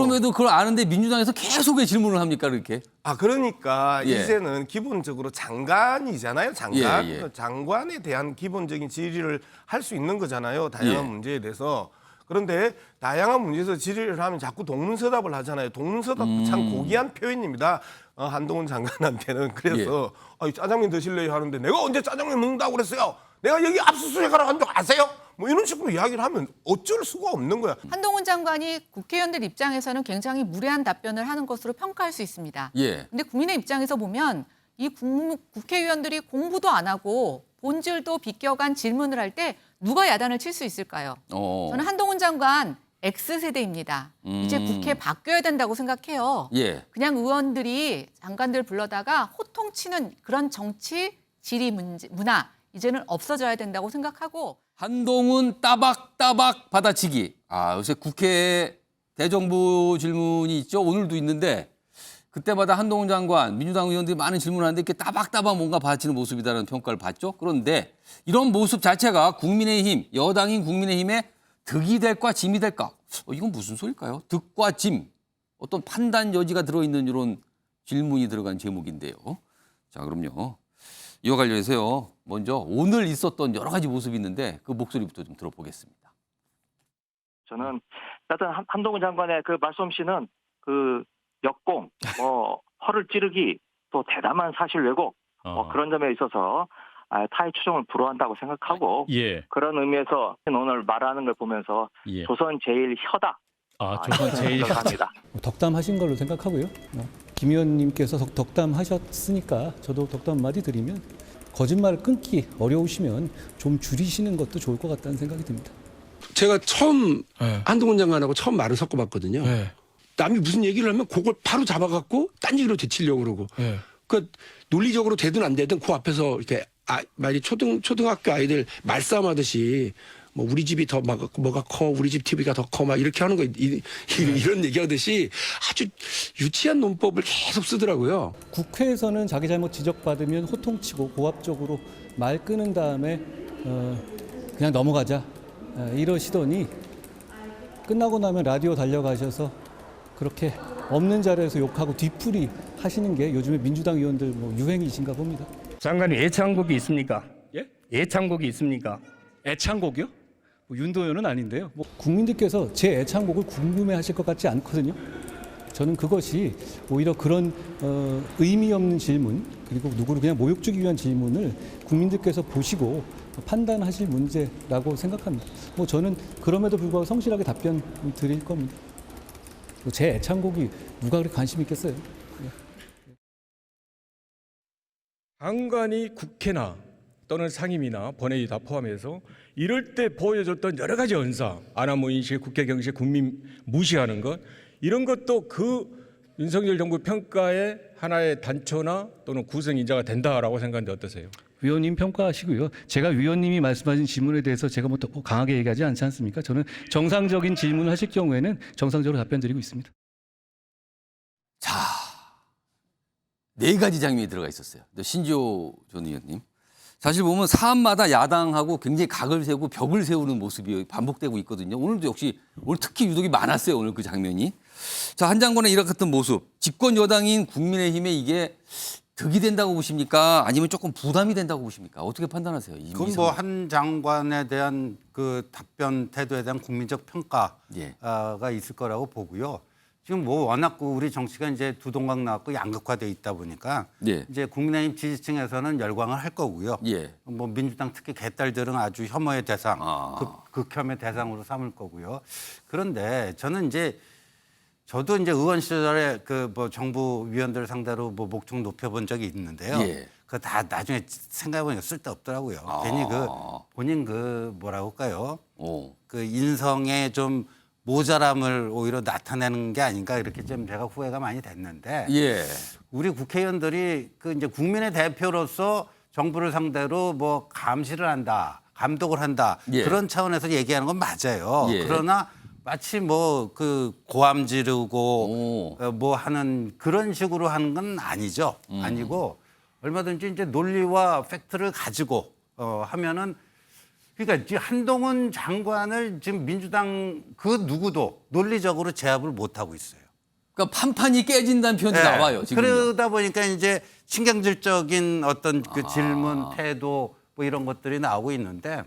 그럼에도 그걸 아는데 민주당에서 계속 왜 질문을 합니까, 그렇게? 그러니까 예. 이제는 기본적으로 장관이잖아요. 장관. 예, 예. 장관에 대한 기본적인 질의를 할 수 있는 거잖아요. 다양한 예. 문제에 대해서. 그런데 다양한 문제에서 질의를 하면 자꾸 동문서답을 하잖아요. 동문서답도 참 고귀한 표현입니다. 한동훈 장관한테는. 그래서 짜장면 드실래요 하는데 내가 언제 짜장면 먹는다고 그랬어요? 내가 여기 압수수색하러 간 적 아세요? 뭐 이런 식으로 이야기를 하면 어쩔 수가 없는 거야. 한동훈 장관이 국회의원들 입장에서는 굉장히 무례한 답변을 하는 것으로 평가할 수 있습니다. 예. 근데 국민의 입장에서 보면 이 국회의원들이 공부도 안 하고 본질도 비껴간 질문을 할 때 누가 야단을 칠 수 있을까요? 저는 한동훈 장관 X세대입니다. 이제 국회 바뀌어야 된다고 생각해요. 예. 그냥 의원들이 장관들 불러다가 호통치는 그런 정치 질의 문화 이제는 없어져야 된다고 생각하고 한동훈 따박따박 받아치기. 요새 국회 대정부 질문이 있죠. 오늘도 있는데 그때마다 한동훈 장관, 민주당 의원들이 많은 질문을 하는데 이렇게 따박따박 뭔가 받아치는 모습이다라는 평가를 받죠. 그런데 이런 모습 자체가 국민의힘, 여당인 국민의힘의 득이 될까 짐이 될까? 이건 무슨 소리일까요? 득과 짐. 어떤 판단 여지가 들어있는 이런 질문이 들어간 제목인데요. 자, 그럼요. 이와 관련해서요. 먼저 오늘 있었던 여러 가지 모습이 있는데 그 목소리부터 좀 들어보겠습니다. 저는 하여튼 한동훈 장관의 그 말솜씨는 그 역공, 허를 찌르기, 또 대담한 사실 왜곡 그런 점에 있어서 타의 추종을 불허한다고 생각하고 예. 그런 의미에서 오늘 말하는 걸 보면서 예. 조선 제일 혀다. 조선 제일 합니다. 덕담하신 걸로 생각하고요. 김 의원님께서 덕담하셨으니까 저도 덕담 한마디 드리면 거짓말을 끊기 어려우시면 좀 줄이시는 것도 좋을 것 같다는 생각이 듭니다. 제가 처음 네. 한동훈 장관하고 처음 말을 섞어봤거든요. 네. 남이 무슨 얘기를 하면 그걸 바로 잡아갖고 딴 얘기로 되치려고 그러고. 네. 그러니까 논리적으로 되든 안 되든 그 앞에서 이렇게 만약 초등학교 아이들 말싸움하듯이 뭐 우리 집이 더 뭐가 커, 우리 집 TV가 더 커, 막 이렇게 하는 거 이런 얘기하듯이 아주 유치한 논법을 계속 쓰더라고요. 국회에서는 자기 잘못 지적받으면 호통치고 고압적으로 말 끊은 다음에 그냥 넘어가자 이러시더니 끝나고 나면 라디오 달려가셔서 그렇게 없는 자리에서 욕하고 뒤풀이 하시는 게 요즘에 민주당 의원들 유행이신가 봅니다. 장관님 애창곡이 있습니까? 예? 애창곡이 있습니까? 애창곡이요? 윤도현은 아닌데요. 국민들께서 제 애창곡을 궁금해하실 것 같지 않거든요. 저는 그것이 오히려 그런 의미 없는 질문 그리고 누구를 그냥 모욕 주기 위한 질문을 국민들께서 보시고 판단하실 문제라고 생각합니다. 저는 그럼에도 불구하고 성실하게 답변 드릴 겁니다. 제 애창곡이 누가 그렇게 관심 있겠어요? 장관이 국회나 또는 상임이나 본회의 다 포함해서 이럴 때 보여줬던 여러 가지 언사, 아나무 인식, 국회 경식, 국민 무시하는 것 이런 것도 그 윤석열 정부 평가의 하나의 단초나 또는 구성인자가 된다라고 생각하는데 어떠세요? 위원님 평가하시고요. 제가 위원님이 말씀하신 질문에 대해서 제가 뭐 강하게 얘기하지 않지 않습니까? 저는 정상적인 질문을 하실 경우에는 정상적으로 답변 드리고 있습니다. 자, 4가지 장면이 들어가 있었어요. 신지호 전 의원님. 사실 보면 사안마다 야당하고 굉장히 각을 세우고 벽을 세우는 모습이 반복되고 있거든요. 오늘도 역시 오늘 특히 유독이 많았어요. 오늘 그 장면이. 자, 한 장관의 이와 같은 모습. 집권 여당인 국민의힘에 이게 득이 된다고 보십니까? 아니면 조금 부담이 된다고 보십니까? 어떻게 판단하세요? 그건 뭐 한 장관에 대한 그 답변 태도에 대한 국민적 평가가 있을 거라고 보고요. 지금 뭐 워낙 우리 정치가 이제 두 동강 나왔고 양극화돼 있다 보니까 이제 국민의힘 지지층에서는 열광을 할 거고요. 뭐 민주당 특히 개딸들은 아주 혐오의 대상, 극혐의 대상으로 삼을 거고요. 그런데 저는 저도 이제 의원 시절에 그 뭐 정부 위원들 상대로 뭐 목청 높여본 적이 있는데요. 그거 다 나중에 생각해보니까 쓸데없더라고요. 괜히 본인 뭐라고 할까요? 그 인성에 좀 모자람을 오히려 나타내는 게 아닌가 이렇게 좀 제가 후회가 많이 됐는데 우리 국회의원들이 그 이제 국민의 대표로서 정부를 상대로 뭐 감시를 한다, 감독을 한다 그런 차원에서 얘기하는 건 맞아요. 그러나 마치 뭐 그 고함 지르고 뭐 하는 그런 식으로 하는 건 아니죠. 아니고 얼마든지 이제 논리와 팩트를 가지고 하면은 그러니까 지금 한동훈 장관을 지금 민주당 그 누구도 논리적으로 제압을 못 하고 있어요. 그러니까 판판이 깨진다는 표현도 네. 나와요. 지금. 그러다 보니까 이제 신경질적인 어떤 그 질문, 태도 뭐 이런 것들이 나오고 있는데,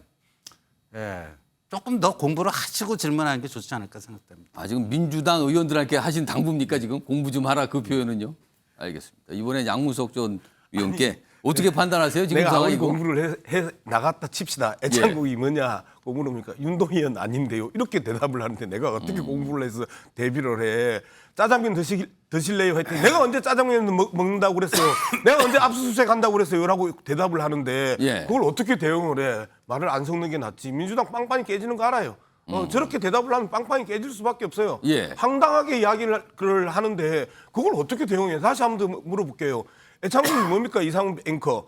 예. 조금 더 공부를 하시고 질문하는 게 좋지 않을까 생각됩니다. 아, 지금 민주당 의원들한테 하신 당부입니까 지금? 공부 좀 하라 그 표현은요? 알겠습니다. 이번에 양무석 전 의원께 어떻게 판단하세요? 지금 내가 상황 아무리 이거? 공부를 해 나갔다 칩시다. 애창곡이 뭐냐고 물으니까 윤동현 아닌데요. 이렇게 대답을 하는데 내가 어떻게 공부를 해서 대비를 해. 짜장면 드실래요? 했더니 내가 언제 짜장면 먹는다고 그랬어요. 내가 언제 압수수색 한다고 그랬어요. 라고 대답을 하는데 예. 그걸 어떻게 대응을 해. 말을 안 섞는 게 낫지. 민주당 빵빵이 깨지는 거 알아요. 저렇게 대답을 하면 빵빵이 깨질 수밖에 없어요. 예. 황당하게 이야기를 하는데 그걸 어떻게 대응해. 다시 한 번 더 물어볼게요. 애창곡이 뭡니까? 이상훈 앵커.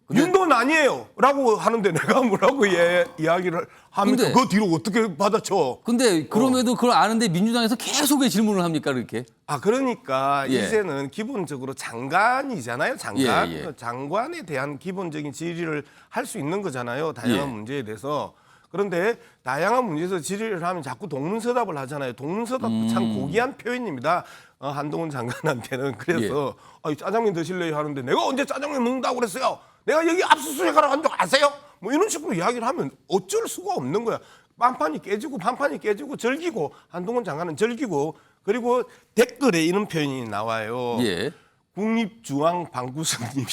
근데- 윤도는 아니에요. 라고 하는데 내가 뭐라고 이야기를 하면 근데- 그 뒤로 어떻게 받아쳐. 근데 그럼에도 그걸 아는데 민주당에서 계속 왜 질문을 합니까 그렇게? 아 그러니까 예. 이제는 기본적으로 장관이잖아요. 장관. 예, 예. 장관에 대한 기본적인 질의를 할 수 있는 거잖아요. 다양한 예. 문제에 대해서. 그런데 다양한 문제에서 질의를 하면 자꾸 동문서답을 하잖아요. 동문서답도 참 고귀한 표현입니다. 한동훈 장관한테는. 그래서 짜장면 드실래요? 하는데 내가 언제 짜장면 먹는다고 그랬어요? 내가 여기 압수수색하러 간 적 아세요? 뭐 이런 식으로 이야기를 하면 어쩔 수가 없는 거야. 판판이 깨지고 절기고 한동훈 장관은 절기고 그리고 댓글에 이런 표현이 나와요. 예. 국립중앙방구성님이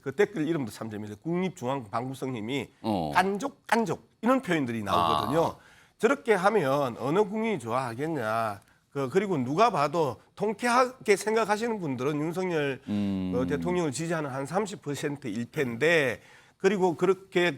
그 댓글 이름도 참 재밌어요. 국립중앙방구성님이 깐족 이런 표현들이 나오거든요. 저렇게 하면 어느 국민이 좋아하겠냐. 그리고 누가 봐도 통쾌하게 생각하시는 분들은 윤석열 대통령을 지지하는 한 30% 일패인데 그리고 그렇게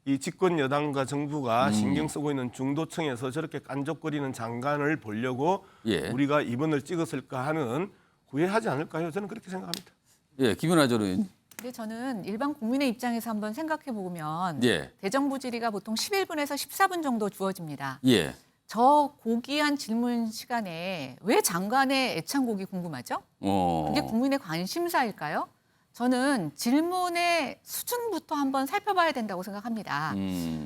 이 집권 여당과 정부가 신경 쓰고 있는 중도층에서 저렇게 깐족거리는 장관을 보려고 예. 우리가 이번을 찍었을까 하는 후회하지 않을까요? 저는 그렇게 생각합니다. 예, 김연아 전 의원. 근데 저는 일반 국민의 입장에서 한번 생각해 보면 예. 대정부 질의가 보통 11분에서 14분 정도 주어집니다. 예. 저 고귀한 질문 시간에 왜 장관의 애창곡이 궁금하죠? 그게 국민의 관심사일까요? 저는 질문의 수준부터 한번 살펴봐야 된다고 생각합니다.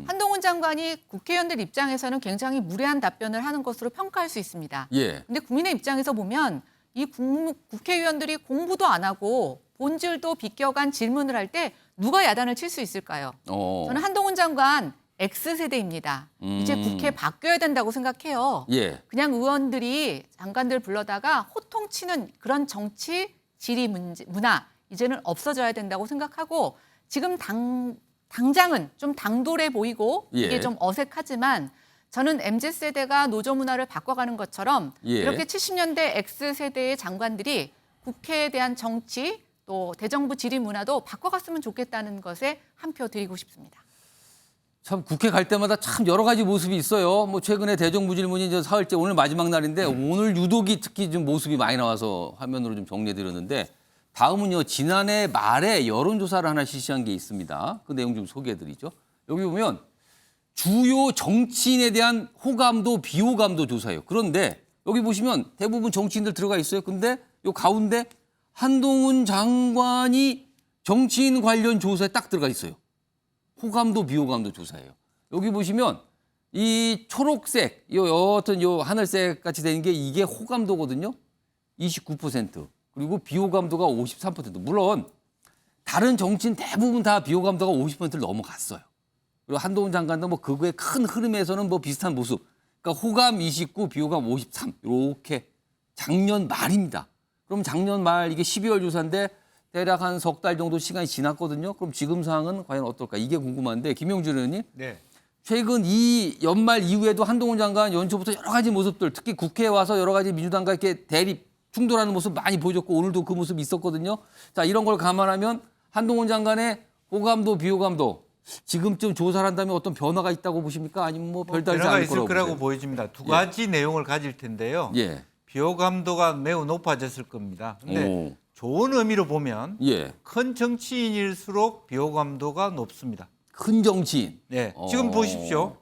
한동훈 장관이 국회의원들 입장에서는 굉장히 무례한 답변을 하는 것으로 평가할 수 있습니다. 예. 근데 국민의 입장에서 보면 이 국회의원들이 공부도 안 하고 본질도 비껴간 질문을 할 때 누가 야단을 칠 수 있을까요? 저는 한동훈 장관 X세대입니다. 이제 국회 바뀌어야 된다고 생각해요. 예. 그냥 의원들이 장관들 불러다가 호통치는 그런 정치 질의 문화 이제는 없어져야 된다고 생각하고 지금 당장은 좀 당돌해 보이고 예. 이게 좀 어색하지만 저는 MZ세대가 노조 문화를 바꿔가는 것처럼 예. 이렇게 70년대 X세대의 장관들이 국회에 대한 정치 또 대정부 질의 문화도 바꿔갔으면 좋겠다는 것에 한 표 드리고 싶습니다. 참 국회 갈 때마다 참 여러 가지 모습이 있어요. 뭐 최근에 대정부 질문이 이제 사흘째 오늘 마지막 날인데 오늘 유독이 특히 좀 모습이 많이 나와서 화면으로 좀 정리해드렸는데 다음은요 지난해 말에 여론조사를 하나 실시한 게 있습니다. 그 내용 좀 소개해드리죠. 여기 보면 주요 정치인에 대한 호감도 비호감도 조사예요. 그런데 여기 보시면 대부분 정치인들 들어가 있어요. 근데 요 가운데 한동훈 장관이 정치인 관련 조사에 딱 들어가 있어요. 호감도 비호감도 조사예요. 여기 보시면 이 초록색, 여하튼 요 하늘색 같이 되는 게 이게 호감도거든요. 29%. 그리고 비호감도가 53%. 물론 다른 정치인 대부분 다 비호감도가 50%를 넘어갔어요. 그리고 한동훈 장관도 뭐 그거의 큰 흐름에서는 뭐 비슷한 모습. 그러니까 호감 29, 비호감 53. 이렇게 작년 말입니다. 그럼 작년 말 이게 12월 조사인데 대략 한 석 달 정도 시간이 지났거든요. 그럼 지금 상황은 과연 어떨까? 이게 궁금한데 김영준 의원님. 네. 최근 이 연말 이후에도 한동훈 장관 연초부터 여러 가지 모습들, 특히 국회에 와서 여러 가지 민주당과 이렇게 대립, 충돌하는 모습 많이 보여줬고 오늘도 그 모습이 있었거든요. 자, 이런 걸 감안하면 한동훈 장관의 호감도 비호감도 지금쯤 조사를 한다면 어떤 변화가 있다고 보십니까? 아니면 뭐 별다르지 변화가 않을 있을 거라고 거라고 보세요? 보여집니다. 두 가지 내용을 가질 텐데요. 예. 비호감도가 매우 높아졌을 겁니다. 근데 좋은 의미로 보면 예. 큰 정치인일수록 비호감도가 높습니다. 큰 정치인. 네, 지금 보십시오.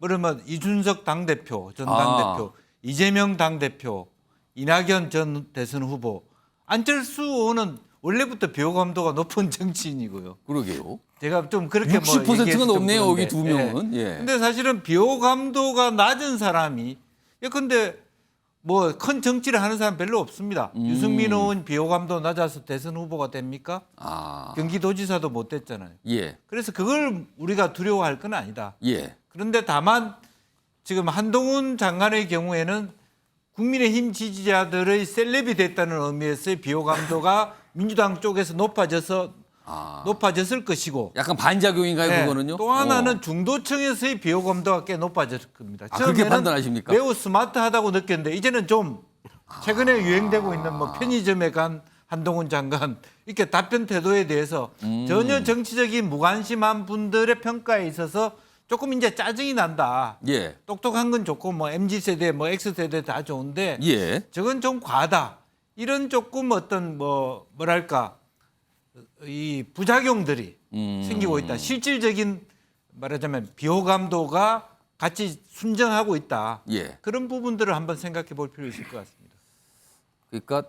그러면 이준석 당대표, 전 당대표, 이재명 당대표, 이낙연 전 대선 후보, 안철수 의원은 원래부터 비호감도가 높은 정치인이고요. 그러게요. 제가 좀 그렇게 60%가 넘네요, 좀 여기 두 그런데. 명은. 예. 근데 사실은 비호감도가 낮은 사람이 근데 뭐 큰 정치를 하는 사람 별로 없습니다. 유승민 의원 비호감도 낮아서 대선 후보가 됩니까? 경기도지사도 못 됐잖아요. 예. 그래서 그걸 우리가 두려워할 건 아니다. 예. 그런데 다만 지금 한동훈 장관의 경우에는 국민의힘 지지자들의 셀럽이 됐다는 의미에서의 비호감도가 민주당 쪽에서 높아졌을 것이고 약간 반작용인가요, 네, 그거는요? 또 하나는 중도층에서의 비호감도가 꽤 높아졌을 겁니다. 그렇게 처음에는 판단하십니까? 매우 스마트하다고 느꼈는데 이제는 좀 최근에 유행되고 있는 뭐 편의점에 간 한동훈 장관 이렇게 답변 태도에 대해서 전혀 정치적인 무관심한 분들의 평가에 있어서 조금 이제 짜증이 난다. 예. 똑똑한 건 좋고 뭐 MZ 세대, 뭐 X 세대 다 좋은데 예. 저건 좀 과하다. 이런 조금 어떤 뭐랄까 이 부작용들이 생기고 있다. 실질적인 말하자면 비호감도가 같이 순정하고 있다. 예. 그런 부분들을 한번 생각해 볼 필요 있을 것 같습니다. 그러니까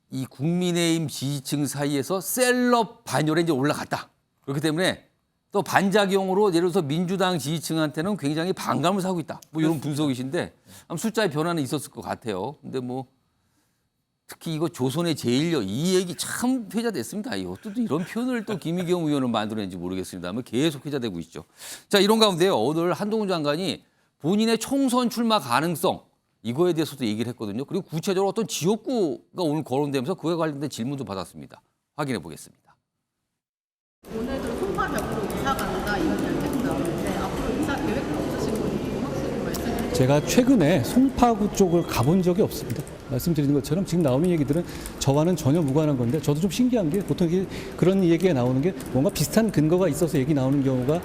이 국민의힘 지지층 사이에서 셀럽 반열에 이제 올라갔다. 그렇기 때문에 또 반작용으로 예를 들어서 민주당 지지층한테는 굉장히 반감을 사고 있다. 뭐 이런 분석이신데 아마 숫자의 변화는 있었을 것 같아요. 근데 뭐 특히 이거 조선의 제일여 이 얘기 참 회자됐습니다. 이것도 이런 표현을 또 김의겸 의원은 만들어낸지 모르겠습니다만 계속 회자되고 있죠. 자, 이런 가운데요. 오늘 한동훈 장관이 본인의 총선 출마 가능성 이거에 대해서도 얘기를 했거든요. 그리고 구체적으로 어떤 지역구가 오늘 거론되면서 그에 관련된 질문도 받았습니다. 확인해 보겠습니다. 오늘도 송파벽으로 이사 간다 이런 이야기가 나오는데 앞으로 이사 계획은 없으신 건지 확실히 말씀해 주세요. 제가 최근에 송파구 쪽을 가본 적이 없습니다. 말씀드리는 것처럼 지금 나오는 얘기들은 저와는 전혀 무관한 건데 저도 좀 신기한 게 보통 그런 얘기가 나오는 게 뭔가 비슷한 근거가 있어서 얘기 나오는 경우가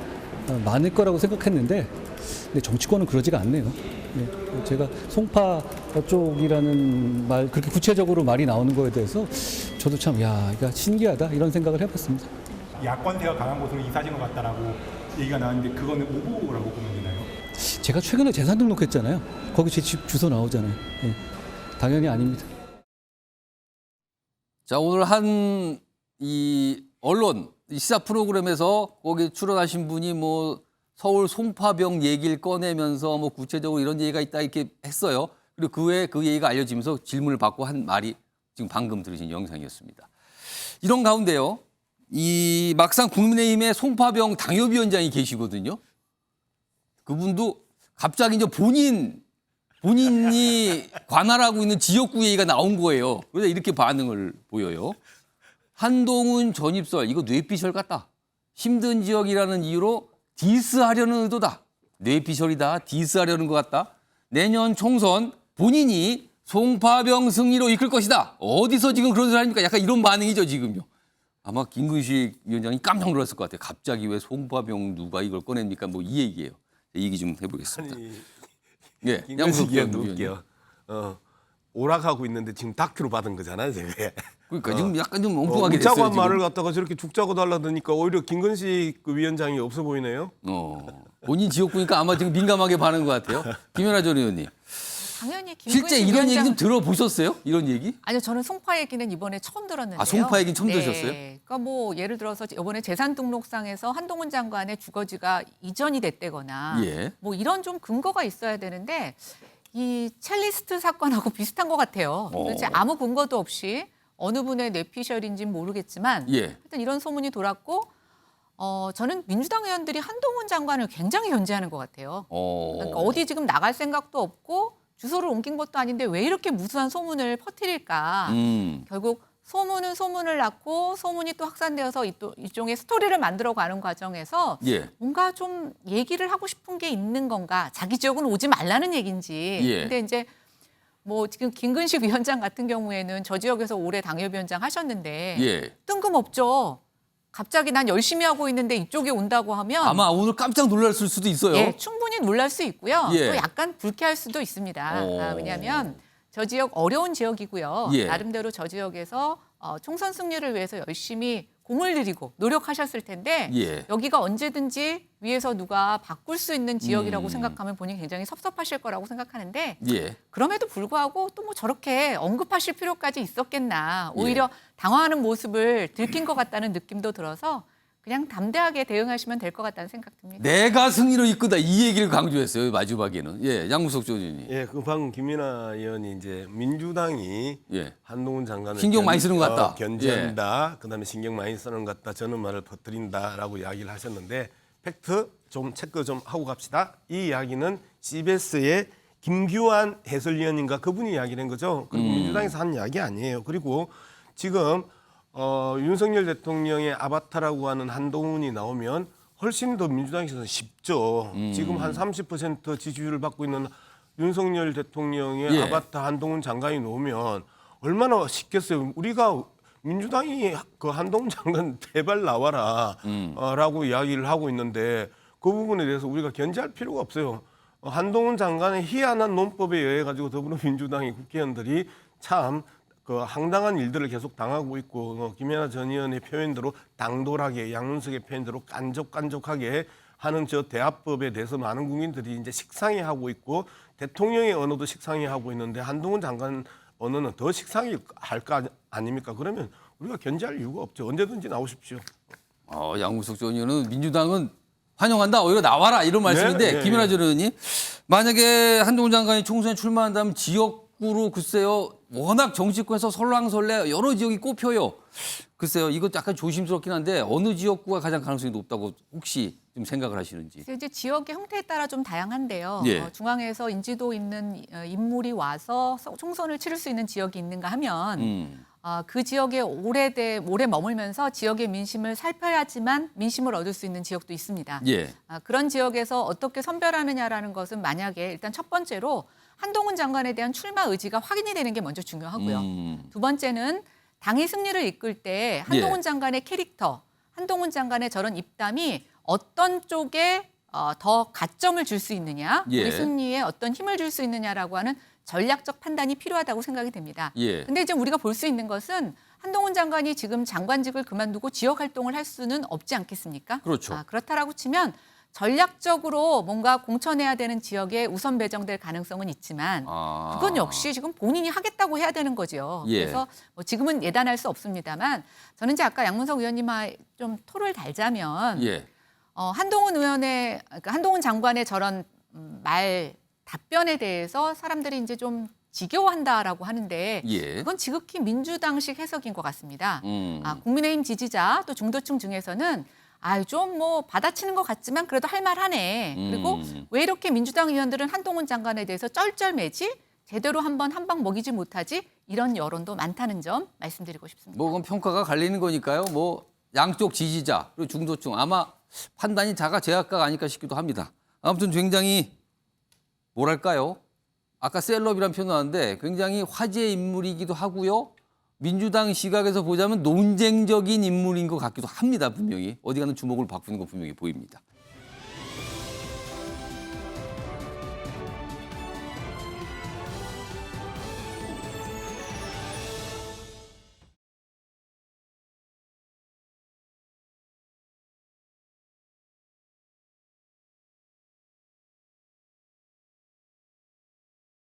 많을 거라고 생각했는데 근데 정치권은 그러지가 않네요. 네, 제가 송파 쪽이라는 말 그렇게 구체적으로 말이 나오는 거에 대해서 저도 참 이거 신기하다 이런 생각을 해봤습니다. 야권세가 강한 곳으로 이사진 것 같다라고 얘기가 나왔는데 그거는 오보라고 보면 되나요? 제가 최근에 재산 등록했잖아요. 거기 제 집 주소 나오잖아요. 네, 당연히 아닙니다. 자, 오늘 한 이 언론 시사 프로그램에서 거기 출연하신 분이 뭐 서울 송파병 얘기를 꺼내면서 뭐 구체적으로 이런 얘기가 있다 이렇게 했어요. 그리고 그 외에 그 얘기가 알려지면서 질문을 받고 한 말이 지금 방금 들으신 영상이었습니다. 이런 가운데요. 이 막상 국민의힘의 송파병 당협위원장이 계시거든요. 그분도 갑자기 이제 본인이 관할하고 있는 지역구 얘기가 나온 거예요. 그래서 이렇게 반응을 보여요. 한동훈 전입설 이거 뇌피셜 같다. 힘든 지역이라는 이유로 디스하려는 의도다. 뇌피셜이다. 디스하려는 것 같다. 내년 총선 본인이 송파병 승리로 이끌 것이다. 어디서 지금 그런 소리 합니까? 약간 이런 반응이죠 지금요. 아마 김근식 위원장이 깜짝 놀랐을 것 같아요. 갑자기 왜 송파병 누가 이걸 꺼냅니까? 뭐 이 얘기예요. 이 얘기 좀 해보겠습니다. 예, 김근식 위원도 웃겨. 오락하고 있는데 지금 다큐로 받은 거잖아요, 제가. 그러니까 지금 약간 좀 엉뚱하게 됐어요. 웃자고 한 지금. 말을 갖다가 저렇게 죽자고 달라드니까 오히려 김근식 그 위원장이 없어 보이네요. 본인 지역구니까 아마 지금 민감하게 반응한 것 같아요. 김연아 전 의원님. 당연히 김근식 실제 이런 얘기 위원장... 좀 들어보셨어요? 이런 얘기? 아니요, 저는 송파 얘기는 이번에 처음 들었는데요. 아, 송파 얘기는 처음 들으셨어요? 그러니까 뭐 예를 들어서 이번에 재산 등록상에서 한동훈 장관의 주거지가 이전이 됐다거나 예. 뭐 이런 좀 근거가 있어야 되는데 이 첼리스트 사건하고 비슷한 것 같아요. 도대체 아무 근거도 없이 어느 분의 뇌피셜인지는 모르겠지만 하여튼 이런 소문이 돌았고 저는 민주당 의원들이 한동훈 장관을 굉장히 견제하는 것 같아요. 그러니까 어디 지금 나갈 생각도 없고 주소를 옮긴 것도 아닌데 왜 이렇게 무수한 소문을 퍼뜨릴까. 결국 소문은 소문을 낳고 소문이 또 확산되어서 일종의 스토리를 만들어가는 과정에서 뭔가 좀 얘기를 하고 싶은 게 있는 건가. 자기 지역은 오지 말라는 얘기인지. 근데 이제 뭐 지금 김근식 위원장 같은 경우에는 저 지역에서 오래 당협위원장 하셨는데 뜬금없죠. 갑자기 난 열심히 하고 있는데 이쪽에 온다고 하면 아마 오늘 깜짝 놀랐을 수도 있어요. 충분히 놀랄 수 있고요. 또 약간 불쾌할 수도 있습니다. 왜냐하면 저 지역 어려운 지역이고요. 나름대로 저 지역에서 총선 승리를 위해서 열심히 공을 들이고 노력하셨을 텐데 여기가 언제든지 위에서 누가 바꿀 수 있는 지역이라고 생각하면 본인이 굉장히 섭섭하실 거라고 생각하는데 그럼에도 불구하고 또 뭐 저렇게 언급하실 필요까지 있었겠나. 오히려 당황하는 모습을 들킨 것 같다는 느낌도 들어서 그냥 담대하게 대응하시면 될 것 같다는 생각 듭니다. 내가 승리로 이끄다 이 얘기를 강조했어요. 마지막에는. 예, 양무석 전 의원님. 예, 그 방금 김민아 의원이 이제 민주당이 예. 한동훈 장관을 신경 많이 쓰는 것 같다. 견제한다. 그다음에 신경 많이 쓰는 것 같다. 저는 말을 퍼뜨린다라고 이야기를 하셨는데 팩트 좀 체크 좀 하고 갑시다. 이 이야기는 CBS의 김규환 해설위원인가 그분이 이야기를 한 거죠. 그리고 민주당에서 한 이야기 아니에요. 그리고 지금 윤석열 대통령의 아바타라고 하는 한동훈이 나오면 훨씬 더 민주당에서는 쉽죠. 지금 한 30% 지지율을 받고 있는 윤석열 대통령의 예. 아바타 한동훈 장관이 나오면 얼마나 쉽겠어요. 우리가 민주당이 그 한동훈 장관 제발 나와라 라고 이야기를 하고 있는데 그 부분에 대해서 우리가 견제할 필요가 없어요. 한동훈 장관의 희한한 논법에 의해 가지고 더불어민주당의 국회의원들이 참 그 황당한 일들을 계속 당하고 있고 김연아 전 의원의 표현대로 당돌하게 양문석의 표현대로 깐족하게 하는 저 대화법에 대해서 많은 국민들이 이제 식상해하고 있고 대통령의 언어도 식상해하고 있는데 한동훈 장관 언어는 더 식상할 거 아닙니까? 그러면 우리가 견제할 이유가 없죠. 언제든지 나오십시오. 양무석 전 의원은 민주당은 환영한다. 오히려 나와라 이런 말씀인데 네, 김연아 전 의원님 만약에 한동훈 장관이 총선에 출마한다면 지역구로 글쎄요. 워낙 정치권에서 설왕설래 여러 지역이 꼽혀요. 글쎄요. 이거 약간 조심스럽긴 한데 어느 지역구가 가장 가능성이 높다고 혹시 좀 생각을 하시는지. 이제 지역의 형태에 따라 좀 다양한데요. 예. 중앙에서 인지도 있는 인물이 와서 총선을 치를 수 있는 지역이 있는가 하면 그 지역에 오래 머물면서 지역의 민심을 살펴야지만 민심을 얻을 수 있는 지역도 있습니다. 예. 그런 지역에서 어떻게 선별하느냐라는 것은 만약에 일단 첫 번째로 한동훈 장관에 대한 출마 의지가 확인이 되는 게 먼저 중요하고요. 두 번째는 당이 승리를 이끌 때 한동훈 장관의 캐릭터, 한동훈 장관의 저런 입담이 어떤 쪽에 더 가점을 줄 수 있느냐, 우리 승리에 어떤 힘을 줄 수 있느냐라고 하는 전략적 판단이 필요하다고 생각이 됩니다. 근데 이제 우리가 볼 수 있는 것은 한동훈 장관이 지금 장관직을 그만두고 지역 활동을 할 수는 없지 않겠습니까? 그렇죠. 그렇다라고 치면 전략적으로 뭔가 공천해야 되는 지역에 우선 배정될 가능성은 있지만 그건 역시 지금 본인이 하겠다고 해야 되는 거죠. 그래서 뭐 지금은 예단할 수 없습니다만 저는 이제 아까 양문석 의원님과 좀 토를 달자면 한동훈 의원의 그러니까 한동훈 장관의 저런 말 답변에 대해서 사람들이 이제 좀 지겨워한다라고 하는데 그건 지극히 민주당식 해석인 것 같습니다. 국민의힘 지지자 또 중도층 중에서는 좀 뭐 받아치는 것 같지만 그래도 할 만하네. 그리고 왜 이렇게 민주당 의원들은 한동훈 장관에 대해서 쩔쩔매지? 제대로 한 방 먹이지 못하지? 이런 여론도 많다는 점 말씀드리고 싶습니다. 뭐 그건 평가가 갈리는 거니까요. 뭐 양쪽 지지자 그리고 중도층 아마 판단이 제각각 아닐까 싶기도 합니다. 아무튼 굉장히 뭐랄까요? 아까 셀럽이란 표현 나왔는데 굉장히 화제의 인물이기도 하고요. 민주당 시각에서 보자면 논쟁적인 인물인 것 같기도 합니다. 분명히. 어디 가는 주목을 바꾸는 거 분명히 보입니다.